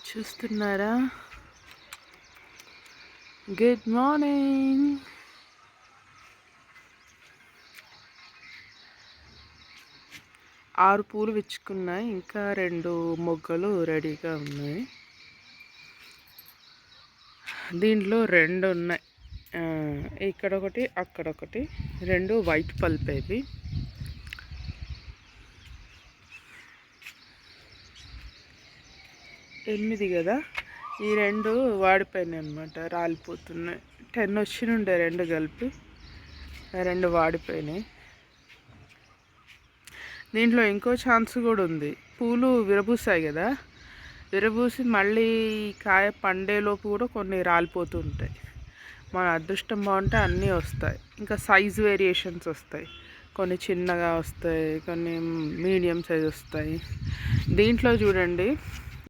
చూస్తున్నారా? Good morning. ఆరు పూలు విచ్చుకున్నాయి, ఇంకా 2 మొగ్గలు రెడీగా ఉన్నాయి. దీంట్లో 2 ఉన్నాయి, ఇక్కడ ఒకటి అక్కడ ఒకటి. 2 వైట్ పల్పేవి. ఎనిమిది కదా, ఈ 2 వాడిపోయినాయి అనమాట, రాలిపోతున్నాయి. 10 వచ్చినుండే 2 కలిపి, 2 వాడిపోయినాయి. దీంట్లో ఇంకో ఛాన్స్ కూడా ఉంది. పూలు విరబూసాయి కదా, విరబూసి మళ్ళీ కాయ పండేలోపు కూడా కొన్ని రాలిపోతుంటాయి. మన అదృష్టం బాగుంటే అన్నీ వస్తాయి. ఇంకా సైజ్ వేరియేషన్స్ వస్తాయి, కొన్ని చిన్నగా వస్తాయి, కొన్ని మీడియం సైజ్ వస్తాయి. దీంట్లో చూడండి,